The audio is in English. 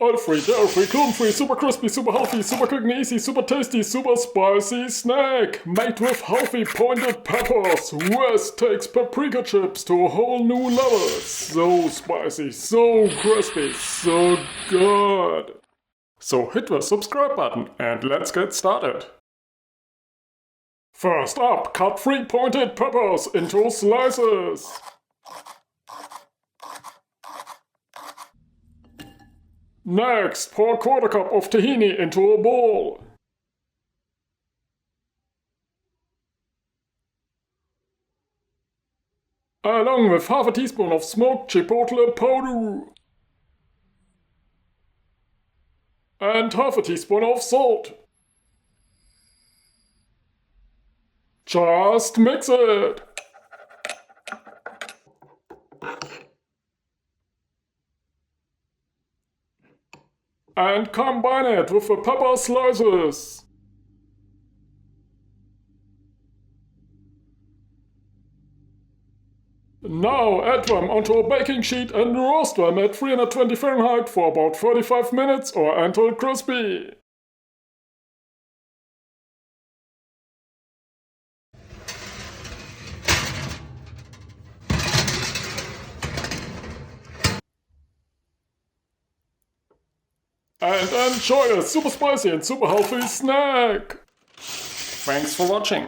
Oil-free, dairy-free, gluten-free, super crispy, super healthy, super quick and easy, super tasty, super spicy snack. Made with healthy pointed peppers. Wes takes paprika chips to a whole new level. So spicy, so crispy, so good. So hit the subscribe button and let's get started. First up, cut 3 pointed peppers into slices. Next, pour a quarter cup of tahini into a bowl. Along with half a teaspoon of smoked chipotle powder. And half a teaspoon of salt. Just mix it. And combine it with the pepper slices. Now add them onto a baking sheet and roast them at 320 Fahrenheit for about 35 minutes or until crispy. And enjoy a super spicy and super healthy snack! Thanks for watching.